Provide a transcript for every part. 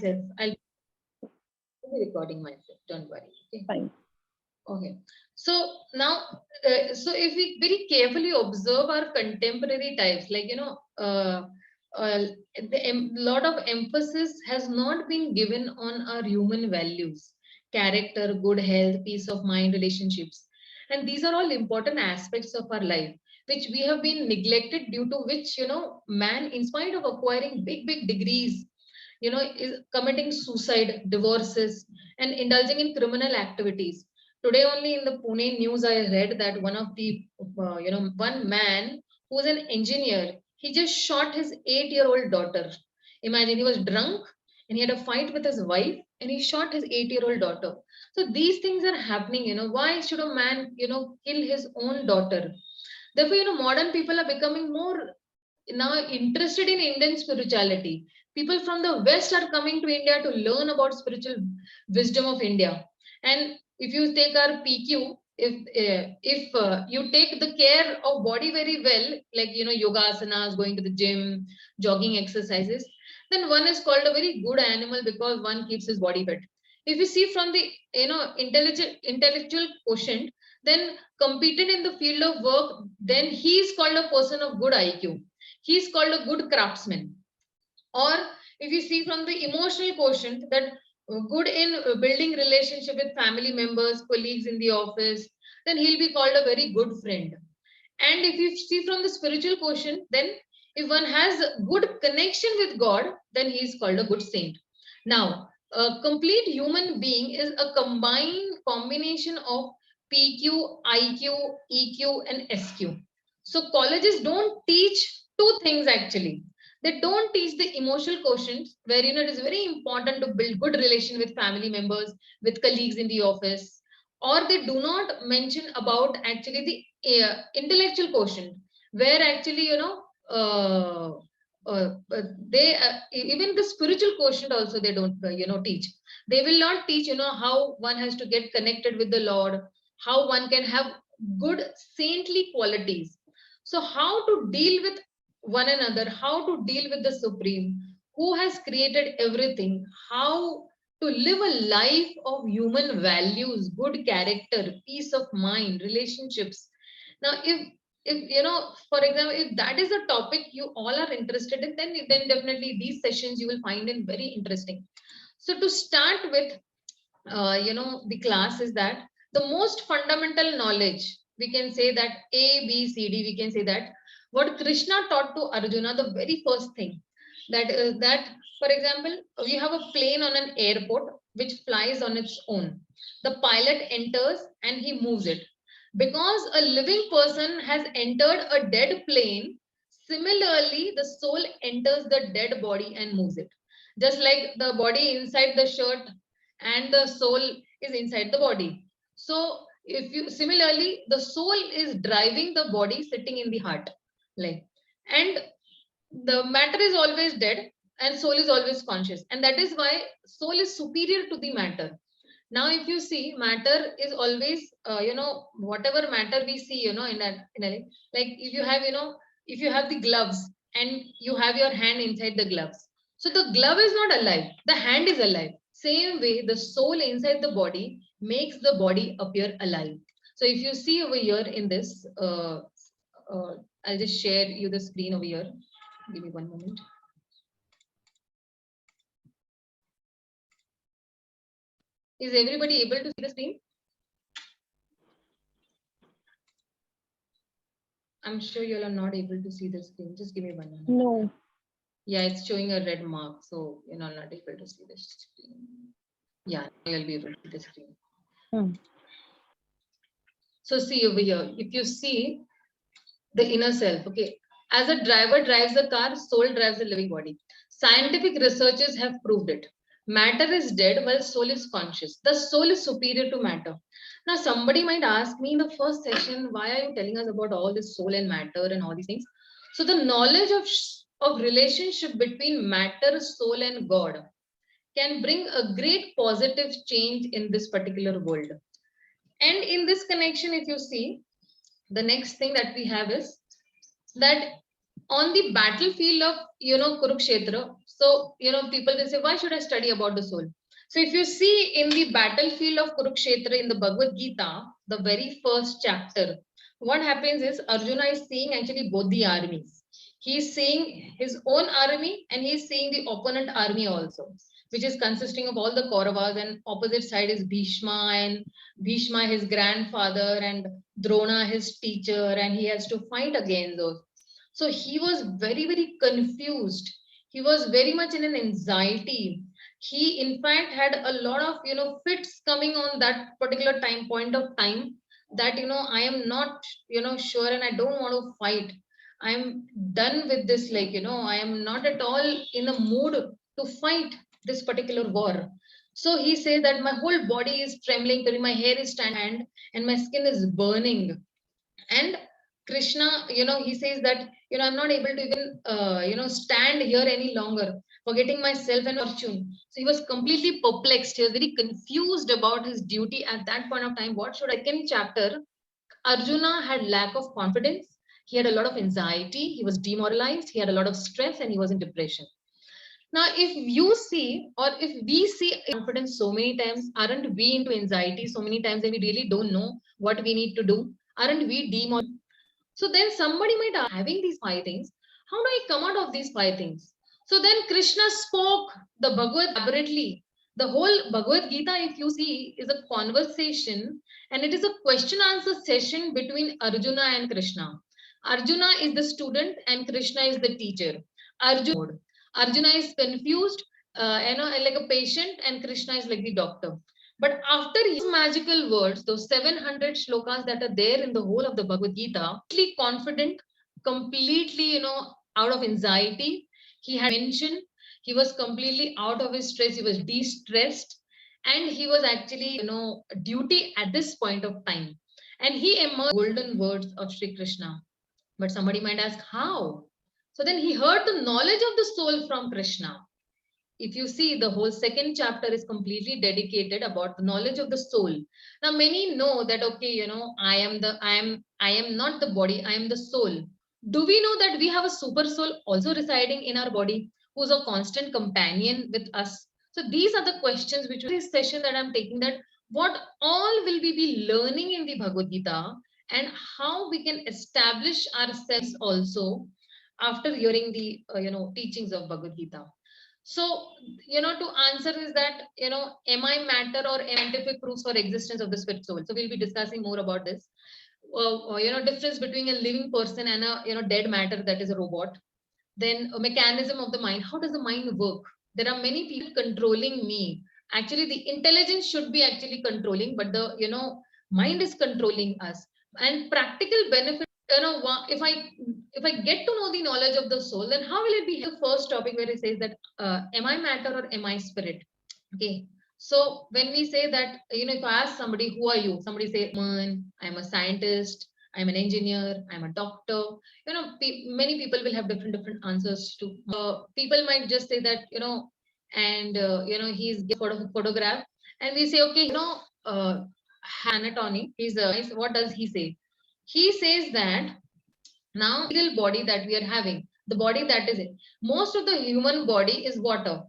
I'll be recording myself. Don't worry. Okay. Fine. Okay. So now, so if we very carefully observe our contemporary types, like, lot of emphasis has not been given on our human values, character, good health, peace of mind, relationships. And these are all important aspects of our life, which we have been neglected, due to which, man, in spite of acquiring big degrees, is committing suicide, divorces, and indulging in criminal activities. Today only in the Pune news, I read that one of the, one man who's an engineer, he just shot his 8-year-old daughter. Imagine, he was drunk and he had a fight with his wife and he shot his 8-year-old daughter. So these things are happening, why should a man, kill his own daughter? Therefore, modern people are becoming more now interested in Indian spirituality. People from the West are coming to India to learn about spiritual wisdom of India. And if you take our PQ, if you take the care of body very well, like, yoga asanas, going to the gym, jogging exercises, then one is called a very good animal, because one keeps his body fit. If you see from the, intellectual quotient, then competent in the field of work, then he is called a person of good IQ. He is called a good craftsman. Or if you see from the emotional quotient, that good in building relationship with family members, colleagues in the office, then he'll be called a very good friend. And if you see from the spiritual quotient, then if one has a good connection with God, then he is called a good saint. Now, a complete human being is a combined combination of PQ, IQ, EQ, and SQ. So colleges don't teach two things actually. They don't teach the emotional quotient, where, it is very important to build good relation with family members, with colleagues in the office, or they do not mention about actually the intellectual quotient, where actually, they even the spiritual quotient also they don't teach. They will not teach, how one has to get connected with the Lord, how one can have good saintly qualities. So how to deal with one another, how to deal with the Supreme, who has created everything, how to live a life of human values, good character, peace of mind, relationships. Now, if for example, if that is a topic you all are interested in, then definitely these sessions you will find in very interesting. So to start with, the class is that the most fundamental knowledge, we can say that A, B, C, D, we can say that what Krishna taught to Arjuna, the very first thing, that, for example, we have a plane on an airport which flies on its own. The pilot enters and he moves it. Because a living person has entered a dead plane, similarly, the soul enters the dead body and moves it. Just like the body inside the shirt and the soul is inside the body. So if you similarly, the soul is driving the body sitting in the heart. Like, and the matter is always dead and soul is always conscious. And that is why soul is superior to the matter. Now, if you see, matter is always, whatever matter we see, like if you have, if you have the gloves and you have your hand inside the gloves. So the glove is not alive. The hand is alive. Same way, the soul inside the body makes the body appear alive. So if you see over here in this, I'll just share you the screen over here. Give me one moment. Is everybody able to see the screen? I'm sure you all are not able to see the screen. Just give me 1 minute. No. Yeah, it's showing a red mark, so you're not able to see the screen. Yeah, you'll be able to see the screen. So see over here, if you see the inner self, okay, as a driver drives a car, soul drives a living body. Scientific researchers have proved it. Matter is dead while soul is conscious. The soul is superior to matter. Now, somebody might ask me in the first session, why are you telling us about all this soul and matter and all these things? So the knowledge of relationship between matter, soul, and God can bring a great positive change in this particular world. And in this connection, if you see, the next thing that we have is that on the battlefield of, Kurukshetra, So, people will say, why should I study about the soul? So if you see in the battlefield of Kurukshetra in the Bhagavad Gita, the very first chapter, what happens is Arjuna is seeing actually both the armies. He is seeing his own army and he is seeing the opponent army also, which is consisting of all the Kauravas, and opposite side is Bhishma, and Bhishma his grandfather, and Drona his teacher, and he has to fight against those. So he was very, very confused. He was very much in an anxiety. He in fact had a lot of fits coming on that particular time point of time, that I am not sure, and I don't want to fight. I'm done with this, like I am not at all in a mood to fight this particular war. So he said that my whole body is trembling, my hair is standing, and my skin is burning. And Krishna, he says that I'm not able to even stand here any longer, forgetting myself and fortune. So he was completely perplexed, he was very confused about his duty at that point of time. What should I second chapter, Arjuna had lack of confidence, he had a lot of anxiety, he was demoralized, he had a lot of stress, and he was in depression. Now, if you see, or if we see confidence so many times, aren't we into anxiety so many times and we really don't know what we need to do? Aren't we demoralized? So then somebody might ask, having these five things, how do I come out of these five things? So then Krishna spoke the Bhagavad elaborately. The whole Bhagavad Gita, if you see, is a conversation, and it is a question answer session between Arjuna and Krishna. Arjuna is the student and Krishna is the teacher. Arjuna is confused, like a patient, and Krishna is like the doctor. But after his magical words, those 700 shlokas that are there in the whole of the Bhagavad Gita, completely confident, completely, out of anxiety. He had mentioned, he was completely out of his stress, he was de-stressed, and he was actually, duty at this point of time. And he emerged golden words of Sri Krishna. But somebody might ask, how? So then he heard the knowledge of the soul from Krishna. If you see, the whole second chapter is completely dedicated about the knowledge of the soul. Now many know that, okay, I am not the body, I am the soul. Do we know that we have a super soul also residing in our body, who's a constant companion with us? So these are the questions which this session that I'm taking, that what all will we be learning in the Bhagavad Gita, and how we can establish ourselves also after hearing the teachings of Bhagavad Gita. So, to answer is that, am I matter or scientific proofs for existence of the spirit soul? So we'll be discussing more about this. Difference between a living person and a, dead matter, that is a robot. Then a mechanism of the mind. How does the mind work? There are many people controlling me. Actually, the intelligence should be actually controlling, but the, mind is controlling us. And practical benefit, if I get to know the knowledge of the soul, then how will it be? The first topic where it says that, am I matter or am I spirit? Okay. So when we say that, if I ask somebody, who are you? Somebody say, man, I'm a scientist, I'm an engineer, I'm a doctor. Many people will have different answers to. People might just say that, and he's for a photograph, and we say, okay, anatomy. What does he say? He says that now the body that we are having, the body that is it, most of the human body is water.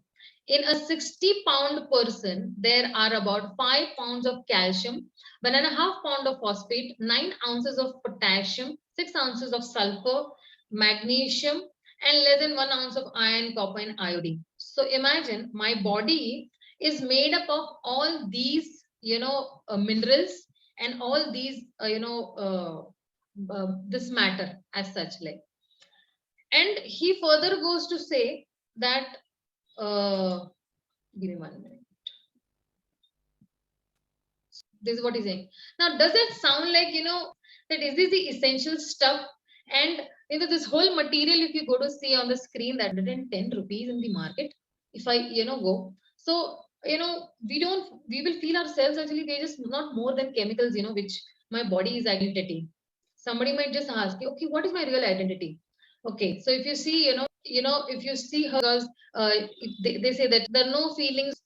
In a 60-pound person, there are about 5 pounds of calcium, 1.5 pound of phosphate, 9 ounces of potassium, 6 ounces of sulfur, magnesium, and less than 1 ounce of iron, copper, and iodine. So imagine my body is made up of all these, minerals, and all these, this matter as such, like. And he further goes to say that, give me 1 minute. This is what he's saying. Now, does it sound like, that is this the essential stuff? And this whole material, if you go to see on the screen, that 110 rupees in the market, if I, go. So, we will feel ourselves actually, they're just not more than chemicals, which my body is identity. Somebody might just ask, okay, what is my real identity? Okay, so if you see, if you see her, because they say that there are no feelings,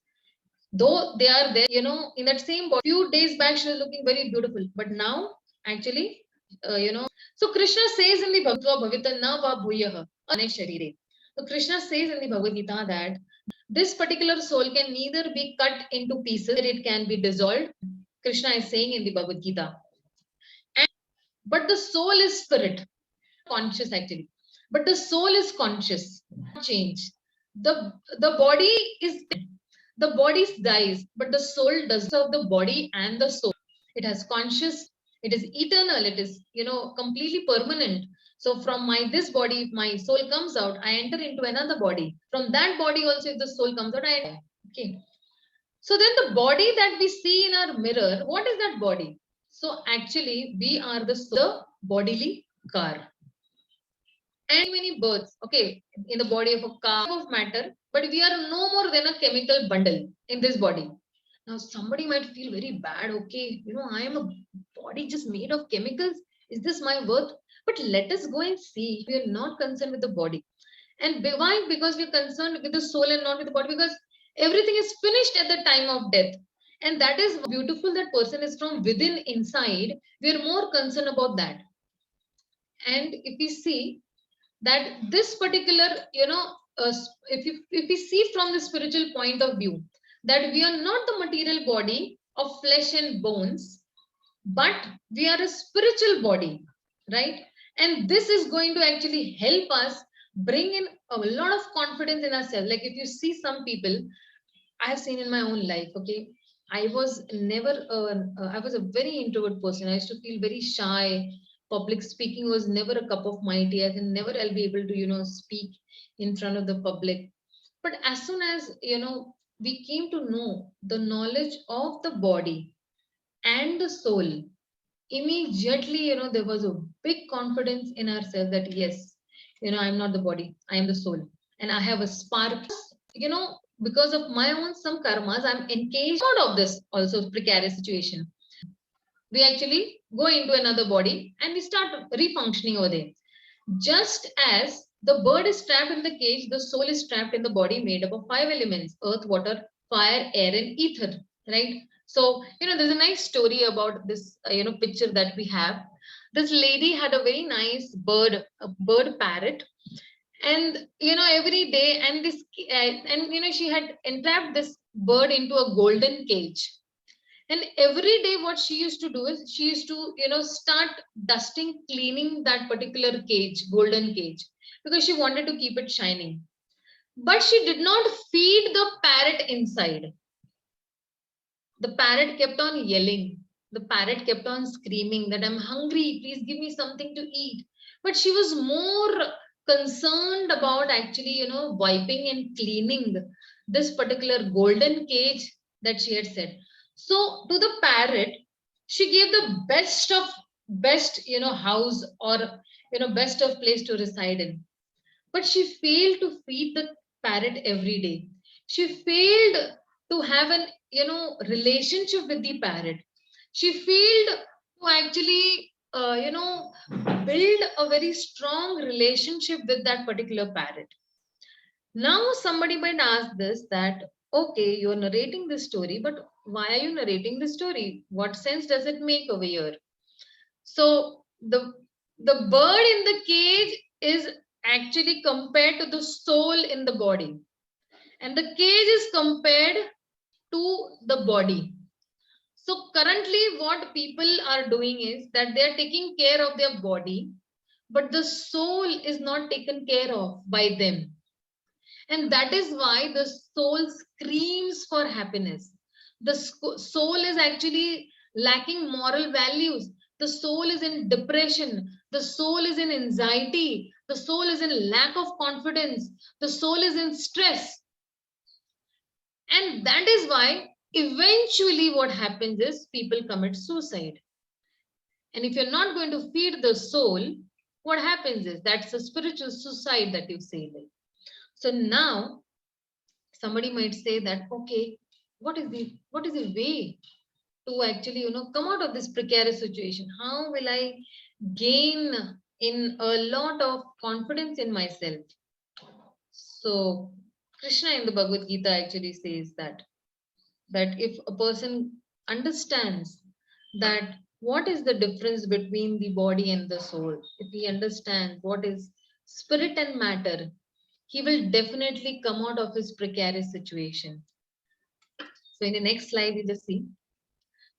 though they are there, in that same body. Few days back, she was looking very beautiful, but now, actually, so Krishna says in the Bhagavad Bhavita na va bhuyaha ane sharire. So Krishna says in the Bhagavad Gita that this particular soul can neither be cut into pieces, it can be dissolved. Krishna is saying in the Bhagavad Gita. And, but the soul is spirit, conscious actually. But the soul is conscious, change. The body is the body dies, but the soul does serve the body and the soul. It has conscious, it is eternal, it is completely permanent. So from my this body, if my soul comes out, I enter into another body. From that body also, if the soul comes out, I enter. Okay. So then the body that we see in our mirror, what is that body? So actually, we are the bodily car. And many births, okay, in the body of a car of matter, but we are no more than a chemical bundle in this body. Now, somebody might feel very bad, okay, I am a body just made of chemicals. Is this my worth? But let us go and see. We are not concerned with the body. And why? Because we are concerned with the soul and not with the body, because everything is finished at the time of death. And that is beautiful. That person is from within inside. We are more concerned about that. And if we see, that this particular if we see from the spiritual point of view, that we are not the material body of flesh and bones, but we are a spiritual body, right? And this is going to actually help us bring in a lot of confidence in ourselves. Like if you see some people, I have seen in my own life, okay, I was never, I was a very introvert person. I used to feel very shy. Public speaking was never a cup of my tea. I think never I'll be able to, speak in front of the public. But as soon as, we came to know the knowledge of the body and the soul, immediately, there was a big confidence in ourselves that yes, I'm not the body, I am the soul. And I have a spark, because of my own some karmas, I'm engaged out of this also precarious situation. We actually go into another body and we start refunctioning over there. Just as the bird is trapped in the cage, the soul is trapped in the body made up of five elements: earth, water, fire, air, and ether. Right? So, there's a nice story about this, picture that we have. This lady had a very nice bird, a bird parrot, and every day, and she had entrapped this bird into a golden cage. And every day, what she used to do is she used to, start dusting, cleaning that particular cage, golden cage, because she wanted to keep it shining. But she did not feed the parrot inside. The parrot kept on yelling. The parrot kept on screaming that I'm hungry, please give me something to eat. But she was more concerned about actually, wiping and cleaning this particular golden cage that she had set. So to the parrot, she gave the best, house, or, best of place to reside in. But she failed to feed the parrot every day. She failed to have an, relationship with the parrot. She failed to actually, build a very strong relationship with that particular parrot. Now somebody might ask this, that okay, you're narrating this story, but why are you narrating this story? What sense does it make over here? So the bird in the cage is actually compared to the soul in the body, and the cage is compared to the body. So currently what people are doing is that they are taking care of their body, but the soul is not taken care of by them. And that is why the soul screams for happiness. The soul is actually lacking moral values. The soul is in depression. The soul is in anxiety. The soul is in lack of confidence. The soul is in stress. And that is why eventually what happens is people commit suicide. And if you're not going to feed the soul, what happens is that's a spiritual suicide that you say. So now somebody might say that, okay, what is the way to actually, come out of this precarious situation? How will I gain in a lot of confidence in myself? So Krishna in the Bhagavad Gita actually says that if a person understands that what is the difference between the body and the soul, if he understands what is spirit and matter, he will definitely come out of his precarious situation. So in the next slide, we just see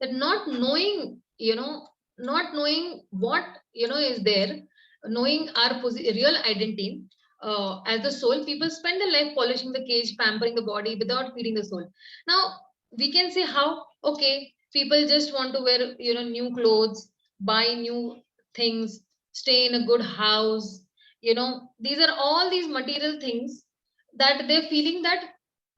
that not knowing, not knowing what, is there, knowing our real identity as the soul, people spend their life polishing the cage, pampering the body without feeding the soul. Now, we can say how, okay, people just want to wear, new clothes, buy new things, stay in a good house, these are all these material things that they're feeling that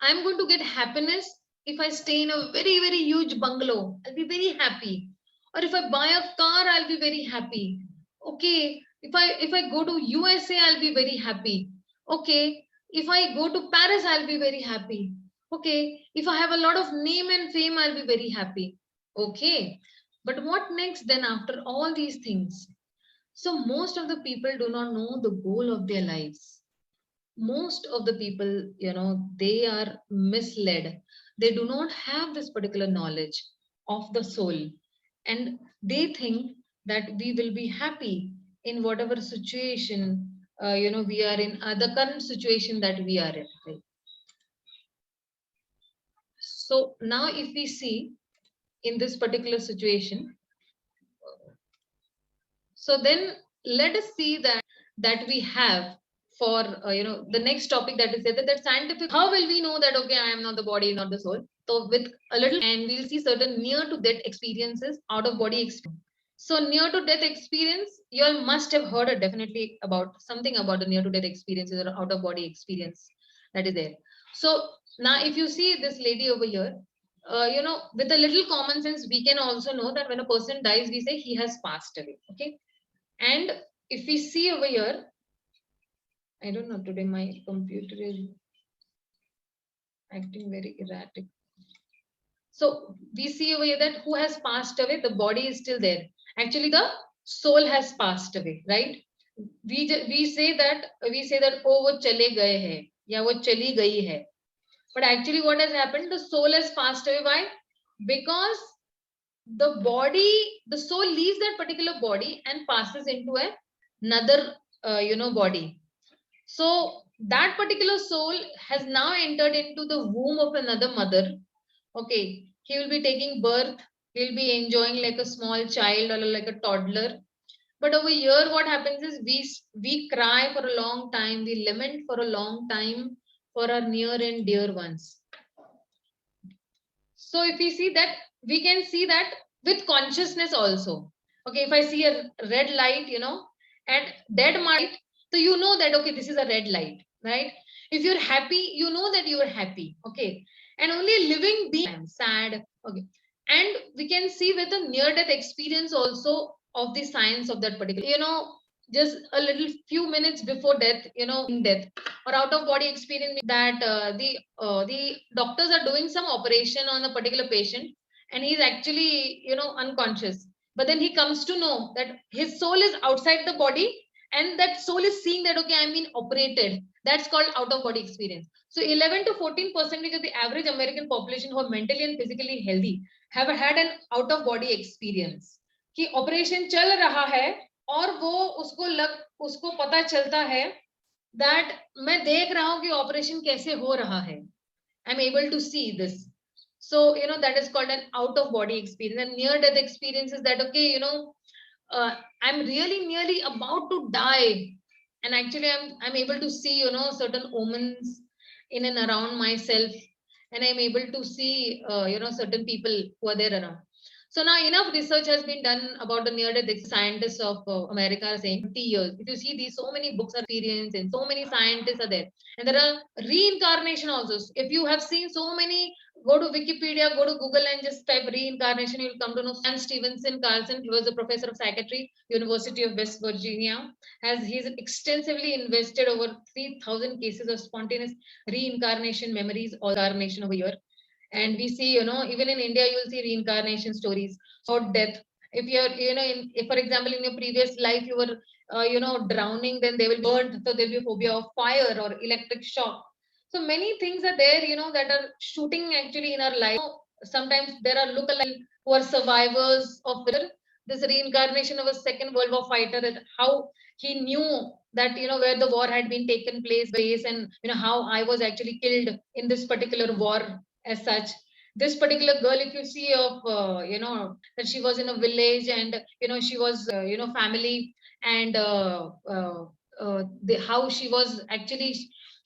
I'm going to get happiness if I stay in a very, very huge bungalow. I'll be very happy. Or if I buy a car, I'll be very happy. Okay, if I go to USA, I'll be very happy. Okay, if I go to Paris, I'll be very happy. Okay, if I have a lot of name and fame, I'll be very happy. Okay, but what next then after all these things? So most of the people do not know the goal of their lives. Most of the people, they are misled. They do not have this particular knowledge of the soul, and they think that we will be happy in whatever situation, we are in, the current situation that we are in, right? So now if we see in this particular situation, so then let us see that we have for, the next topic, that is that scientific, how will we know that okay, I am not the body, not the soul? So with a little, and we'll see certain near to death experiences, out of body experience. So near to death experience, you all must have heard definitely about something about the near to death experiences or out of body experience that is there. So now if you see this lady over here, with a little common sense, we can also know that when a person dies, we say he has passed away. Okay, and if we see over here, I don't know, today my computer is acting very erratic. So we see over here that who has passed away, the body is still there. Actually, the soul has passed away, right? We say that oh वो चले गए हैं या वो चली गई है. But actually, what has happened? The soul has passed away. Why? Because the soul leaves that particular body and passes into another, body. So that particular soul has now entered into the womb of another mother. Okay, he will be taking birth. He'll be enjoying like a small child or like a toddler. But over here, what happens is we cry for a long time. We lament for a long time for our near and dear ones. So if we see that, we can see that with consciousness also. Okay, if I see a red light, and dead light, so you know that okay, this is a red light, right? If you're happy, you know that you are happy. Okay, and only a living being, I'm sad. Okay, and we can see with the near death experience also of the science of that particular, just a little few minutes before death, in death or out of body experience, that the doctors are doing some operation on a particular patient, and he's actually, unconscious, but then he comes to know that his soul is outside the body, and that soul is seeing that okay, I'm being operated. That's called out of body experience. So 11 to 14% of the average American population who are mentally and physically healthy have had an out of body experience कि operation चल रहा है और वो उसको पता चलता है that मैं देख रहा हूं कि ऑपरेशन कैसे हो रहा है. I'm able to see this. So that is called an out of body experience. And near death experience is that okay, I'm really nearly about to die, and actually I'm able to see certain omens in and around myself, and I'm able to see certain people who are there around. So now enough research has been done about the near death. Scientists of America are saying 50 years. If you see these, so many books are experience and so many scientists are there. And there are reincarnation also. If you have seen so many, go to Wikipedia, go to Google and just type reincarnation, you'll come to know. Stan Stevenson Carlson, he was a professor of psychiatry, University of West Virginia, he's extensively invested over 3,000 cases of spontaneous reincarnation memories or reincarnation over here. And we see, even in India, you'll see reincarnation stories about death. If you're, if for example, in your previous life, you were, drowning, then they will burn. So there'll be a phobia of fire or electric shock. So many things are there, that are shooting actually in our life. Sometimes there are lookalike who are survivors of this reincarnation of a Second World War fighter, and how he knew that where the war had been taken place, and how I was actually killed in this particular war as such. This particular girl, if you see of that she was in a village, and she was family, and how she was actually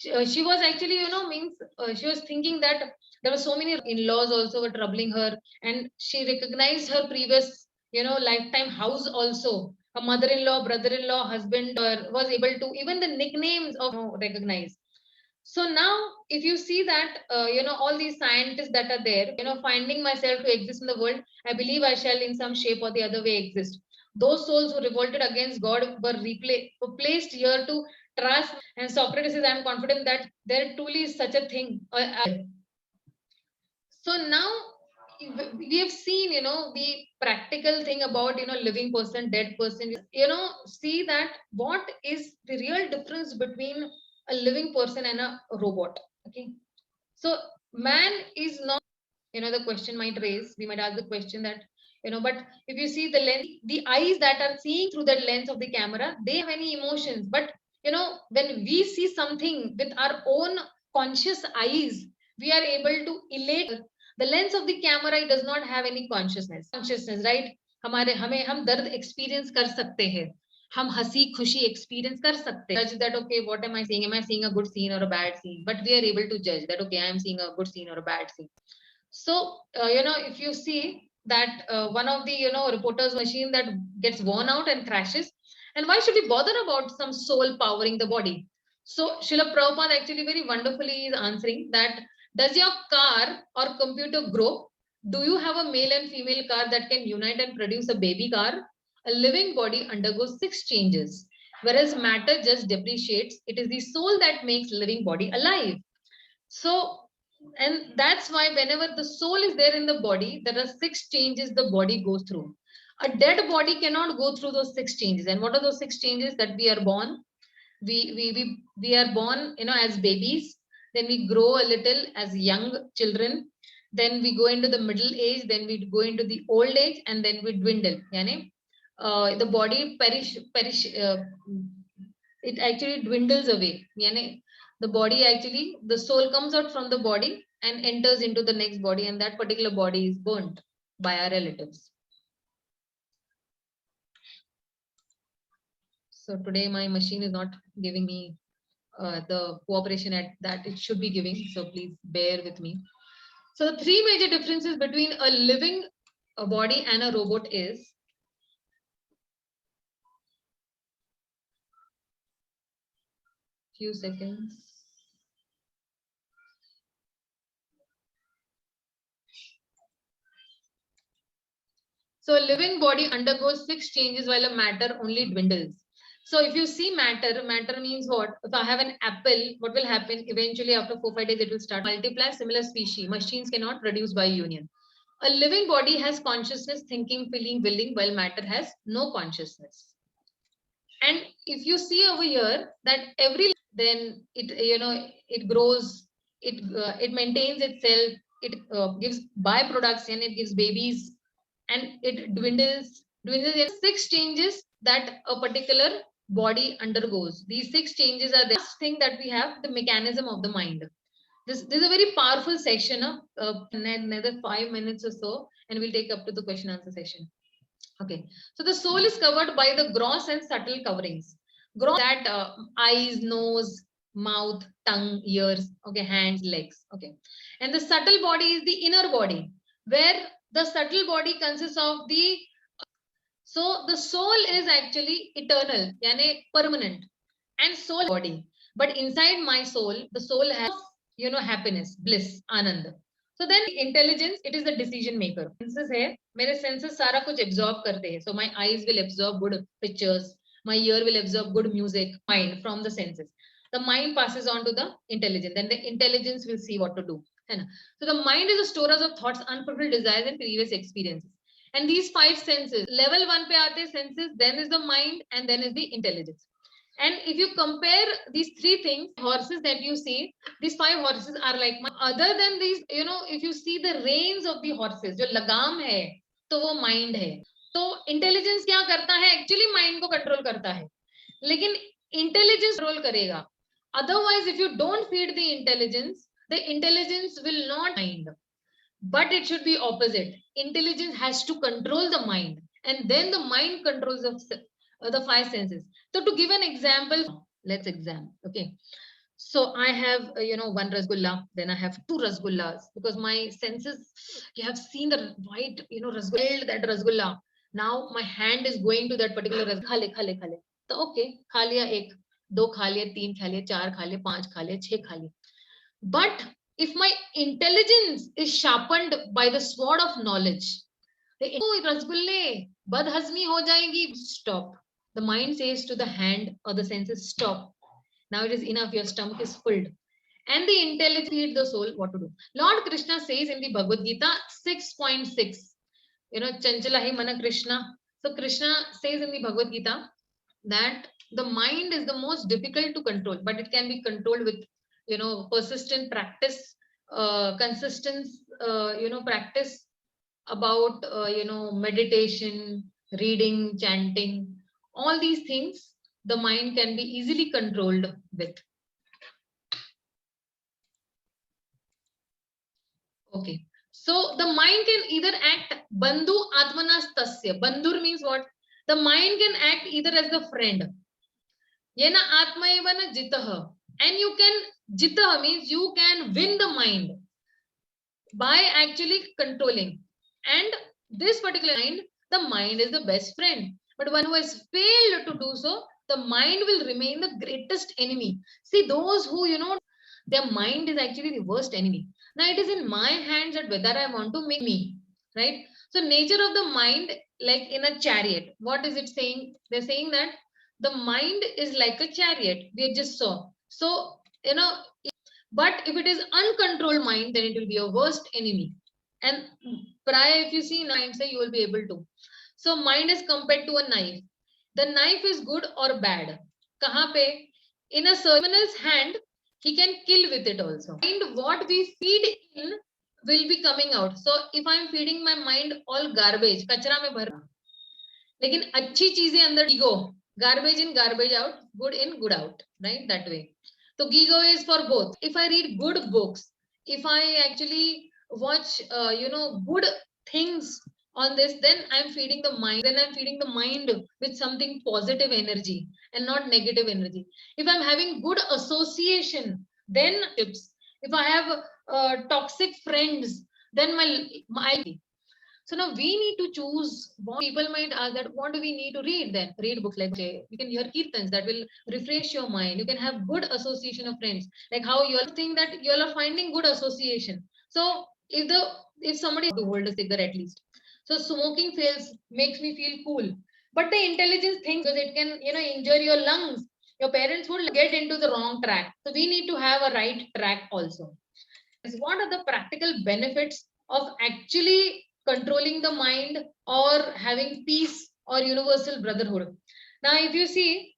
she was actually means she was thinking that there were so many in-laws also were troubling her, and she recognized her previous lifetime house also. Her mother-in-law, brother-in-law, husband was able to even the nicknames of recognize. So now, if you see that, all these scientists that are there, finding myself to exist in the world, I believe I shall in some shape or the other way exist. Those souls who revolted against God were placed here to trust. And Socrates says, I'm confident that there truly is such a thing. So now we have seen, the practical thing about, living person, dead person, see that what is the real difference between a living person and a robot. Okay. So man is not, the question might raise, we might ask the question that, but if you see the lens, the eyes that are seeing through that lens of the camera, they have any emotions. But, when we see something with our own conscious eyes, we are able to elate. The lens of the camera, it does not have any consciousness, right? हमारे हमें हम दर्द experience कर सकते हैं, हम हंसी खुशी एक्सपीरियंस कर सकते हैं. Judge that, okay, what am I seeing? Am I seeing a good scene or a bad scene? But we are able to judge that, okay, I am seeing a good scene or a bad scene. So, if you see that one of the, reporters machine that gets worn out and crashes, and why should we bother about some soul powering the body? So, Srila Prabhupada actually very wonderfully is answering that, does your car or computer grow? Do you have a male and female car that can unite and produce a baby car? A living body undergoes 6 changes, whereas matter just depreciates. It is the soul that makes living body alive. So, and that's why whenever the soul is there in the body, there are 6 changes the body goes through. A dead body cannot go through those 6 changes. And what are those 6 changes? That we are born, we are born, as babies, then we grow a little as young children, then we go into the middle age, then we go into the old age, and then we dwindle. Yani, the body perish. It actually dwindles away. Yani, the body actually, the soul comes out from the body and enters into the next body, and that particular body is burnt by our relatives. So today my machine is not giving me the cooperation that it should be giving. So please bear with me. So the 3 major differences between a living body and a robot is, few seconds. So a living body undergoes 6 changes while a matter only dwindles. So if you see matter means what? If I have an apple, what will happen? Eventually after 4-5 days, it will start multiply. Similar species. Machines cannot produce by union. A living body has consciousness, thinking, feeling, willing, while matter has no consciousness. And if you see over here that then it, it grows, it maintains itself, it gives byproducts, and it gives babies, and it dwindles in 6 changes that a particular body undergoes. These 6 changes are the last thing that we have, the mechanism of the mind. This is a very powerful session of another 5 minutes or so, and we'll take up to the question answer session. Okay, so the soul is covered by the gross and subtle coverings. Gross, that eyes, nose, mouth, tongue, ears, okay, hands, legs, okay. And the subtle body is the inner body, where the subtle body consists of the, so the soul is actually eternal, yani permanent, and soul body. But inside my soul, the soul has, happiness, bliss, anand. So then intelligence, it is the decision maker. Senses hai, mere senses सारा कुछ absorb करते हैं. So my eyes will absorb good pictures, my ear will absorb good music, mind from the senses. The mind passes on to the intelligence, then the intelligence will see what to do. So the mind is a storage of thoughts, unfulfilled desires, and previous experiences. And these 5 senses, level 1 pe aate senses, then is the mind, and then is the intelligence. And if you compare these 3 things, horses that you see, these 5 horses are like, other than these, if you see the reins of the horses, जो लगाम है, तो वो mind है. तो intelligence क्या करता है? Actually mind को control करता है. लेकिन Intelligence role karega. Otherwise, if you don't feed the intelligence will not mind. But it should be opposite. Intelligence has to control the mind, and then the mind controls the five senses. So to give an example, let's examine. Okay. So I have, one rasgulla, then I have two rasgullas because my senses, you have seen the white, rasgulla, that rasgulla. Now my hand is going to that particular rasgulla. Khale, khale, khale. So okay, खा लिया एक, दो खा लिया, तीन खा लिया, चार खा लिया, पांच खा लिया, छह खा लिया. But if my intelligence is sharpened by the sword of knowledge, oh, rasgulle, badhazmi ho jayegi, stop. The mind says to the hand or the senses, stop. Now it is enough, your stomach is filled. And the intelligence feed the soul what to do. Lord Krishna says in the Bhagavad Gita 6.6, Chanchalahi Mana Krishna. So Krishna says in the Bhagavad Gita that the mind is the most difficult to control, but it can be controlled with, persistent practice, consistent, practice about, meditation, reading, chanting, all these things, the mind can be easily controlled with. Okay. So the mind can either act bandhu atmanas tasya. Bandhur means what? The mind can act either as the friend. Yena atmayavana jitaha. And you can, jitaha means you can win the mind by actually controlling. And this particular mind, the mind is the best friend. But one who has failed to do so, the mind will remain the greatest enemy. See, those who, their mind is actually the worst enemy. Now it is in my hands that whether I want to make me, right? So nature of the mind, like in a chariot, what is it saying? They're saying that the mind is like a chariot. We just saw. So, but if it is uncontrolled mind, then it will be your worst enemy. And prior, if you see mindset, you will be able to. So mind is compared to a knife. The knife is good or bad. Kahan pe? In a criminal's hand, he can kill with it also. And what we feed in will be coming out. So if I'm feeding my mind all garbage, kachra mein bhar. लेकिन अच्छी चीजें अंदर ego, garbage in, garbage out, good in, good out, right? That way. So ego is for both. If I read good books, if I actually watch, good things on this, then I'm feeding the mind. Then I'm feeding the mind with something positive energy and not negative energy. If I'm having good association, then tips. If I have toxic friends, then my so now we need to choose. People might ask that what do we need to read then? Read books like you can hear kirtans that will refresh your mind. You can have good association of friends. Like how you all think that you all are finding good association. So if somebody to hold a cigarette at least. So smoking fails makes me feel cool. But the intelligence thinks because it can, injure your lungs. Your parents would get into the wrong track. So we need to have a right track also. What are the practical benefits of actually controlling the mind or having peace or universal brotherhood? Now, if you see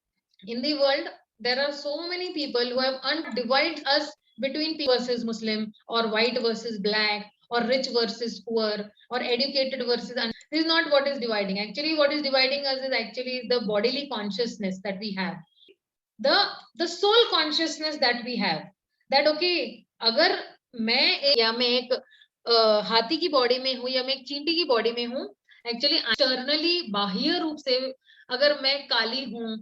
in the world, there are so many people who have divided us between versus Muslim or white versus black or rich versus poor or educated versus this is not what is dividing. Actually, what is dividing us is actually the bodily consciousness that we have, the soul consciousness that we have. That okay, अगर मैं एक हाथी की body में हूँ या मैं एक चींटी की बॉडी में हूँ, एक्चुअली एक्सटर्नली बाह्य रूप से अगर मैं काली हूँ,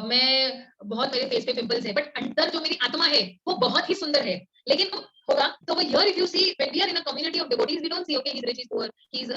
मैं बहुत मेरे फेस पे पिंपल्स है, बट अंदर जो मेरी आत्मा है वो बहुत ही सुंदर है. लेकिन होगा तो here if you see when we are in a community of devotees, we don't see okay he's rich, he's poor, he's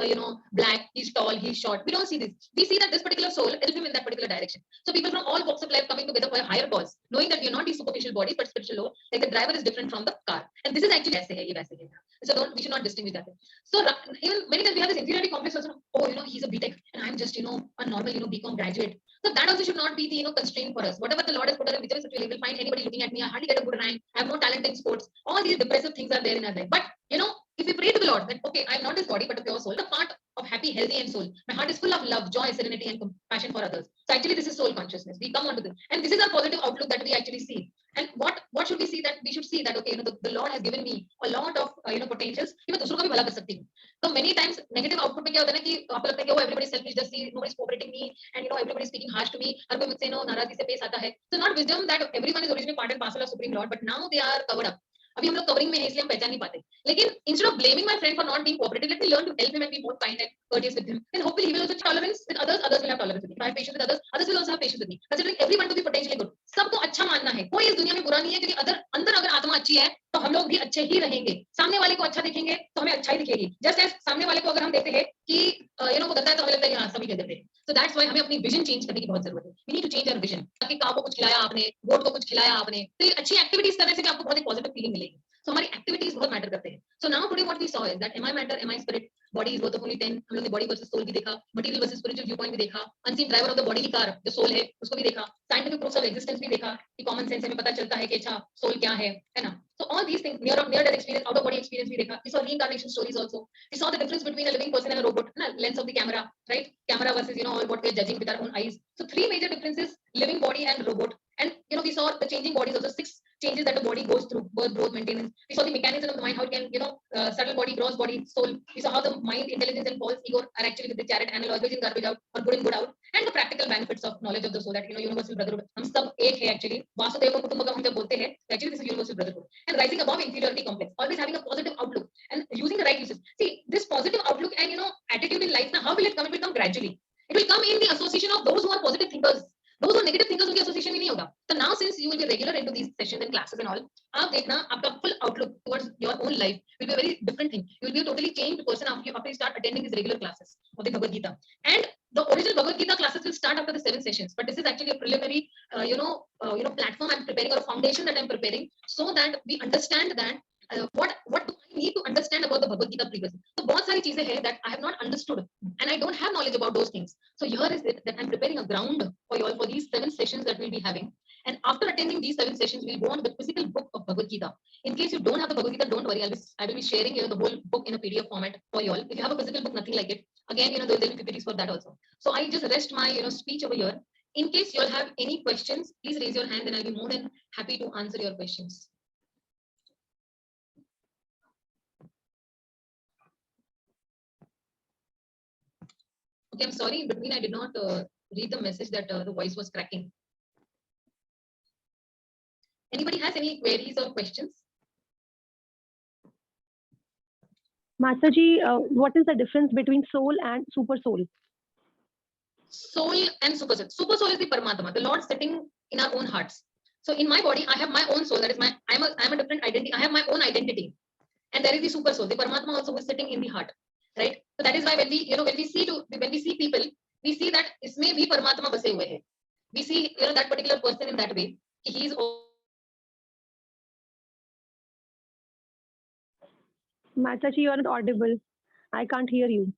black, he's tall, he's short. We don't see this. We see that this particular soul helps him in that particular direction. So people from all walks of life coming together for a higher cause, knowing that we are not these superficial bodies but spiritual low. Like the driver is different from the car, and this is actually ऐसे है, ये वैसे है. So we should not distinguish that. So even many times we have this inferiority complex also. Oh, he's a BTech and I'm just a normal BCom graduate. So that also should not be the constraint for us. Whatever the Lord has put us in whichever situation, you will find anybody looking at me. I hardly get a good rank. I have no talent in sports. All these depressive things are there in our life. But if we pray to the Lord that okay, I'm not this body but a pure soul, the part of happy, healthy, and soul. My heart is full of love, joy, serenity, and compassion for others. So actually, this is soul consciousness. We come onto this, and this is a positive outlook that we actually see. And what should we see? That we should see that, okay, the Lord has given me a lot of potentials कि मैं दूसरों का भी भला कर सकती हूँ. So many times negative output में क्या होता है ना कि आपको लगता है कि oh, everybody is selfish, just see nobody is cooperating me, and everybody is speaking harsh to me, हर कोई मुझसे नाराजगी से पेश आता है. So not wisdom that everyone is originally part and parcel of Supreme Lord, but now they are covered up. अभी हम लोग कवरिंग में है इसलिए हम पहचान नहीं पाते. लेकिन instead of blaming my friend for not being cooperative, let me learn to help him and be more kind and courteous with him. Then hopefully he will also have tolerance with others. Others will have tolerance with me. If I have patience with others, others will also have patience with me. Considering everyone to be potentially good. सबको अच्छा मानना है. कोई इस दुनिया में बुरा नहीं है, क्योंकि अंदर अगर आत्मा अच्छी है तो हम लोग भी अच्छे ही रहेंगे. सामने वाले को अच्छा देखेंगे तो हमें अच्छा ही दिखेगी. जस्ट एज सामने वाले को अगर हम देखते हैं कि वो करता है तो हमें लगता है कि हाँ सभी कर देते हैं. So that's why हमें अपनी विजन चेंज करने की बहुत जरूरत है. We need to change our vision. ताकि काव को कुछ खिलाया आपने, गोट को कुछ खिलाया आपने, तो ये अच्छी एक्टिविटीज करने से भी आपको बहुत एक पॉजिटिव फीलिंग मिलेगी. So हमारी एक्टिविटीज बहुत मैटर करते हैं. So now today what we saw is that am I matter, am I spirit, body is worth of only 10. हम लोग ने बॉडी वर्सेस सोल भी देखा, material versus spiritual view point भी देखा, unseen driver of the body की car जो soul है उसको भी देखा, साइंटिफिक प्रूफ्स ऑफ एग्जिस्टेंस भी देखा कि कॉमन सेंस से हमें पता चलता है कि अच्छा सोल क्या है ना. So all these things, near death experience, out of body experience भी देखा. We saw reincarnation stories also. We saw the difference between a living person and a robot, na, lens of the camera, right? Camera versus all what we are judging with our own eyes. So three major differences: living body and robot. And we saw the changing bodies also, 6 changes that the body goes through: birth, growth, maintenance. We saw the mechanism of the mind, how it can subtle body, gross body, soul. We saw how the mind, intelligence and false ego are actually with the chariot and garbage in, garbage out, or good in, good out. And the practical benefits of knowledge of the soul, that universal brotherhood. हम सब एक है actually. Vasudev कुटुंबकम हम जब बोलते हैं, actually this is universal brotherhood. And rising above inferiority complex, always having a positive outlook and using the right uses. See, this positive outlook and attitude in life, now how will it come? It will come gradually. It will come in the association of those who are positive thinkers. Those who are negative thinkers, उनकी association में नहीं होगा. So now since you will be regular into these sessions and classes and all, आप देखना आपका full outlook towards your own life will be a very different thing. You will be a totally changed person after you start attending these regular classes of the Bhagavad Gita. And the original Bhagavad Gita classes will start after the 7 sessions, but this is actually a preliminary platform I'm preparing, or a foundation that I'm preparing, so that we understand that what do I need to understand about the Bhagavad Gita previously. So बहुत सारी चीजें हैं that I have not understood and I don't have knowledge about those things. So here is it that I'm preparing a ground for you all for these 7 sessions that we'll be having. And after attending these 7 sessions, we'll go on the physical book of Bhagavad Gita. In case you don't have the Bhagavad Gita, don't worry. I will be sharing the whole book in a PDF format for you all. If you have a physical book, nothing like it. Again, there will be PPTs for that also. So I just rest my speech over here. In case you all have any questions, please raise your hand and I'll be more than happy to answer your questions. Okay, I'm sorry, in between I did not read the message that the voice was cracking. Anybody has any queries or questions? Masterji, what is the difference between soul and super soul? Soul and super soul. Super soul is the Paramatma, the Lord sitting in our own hearts. So in my body, I have my own soul. That is I'm a different identity. I have my own identity. And there is the super soul, the Paramatma also, who is sitting in the heart. Right? So that is why when we see people, we see that इसमें भी परमात्मा बसे हुए हैं. We see that particular person in that way. He is. Masterji, you are not audible. I can't hear you.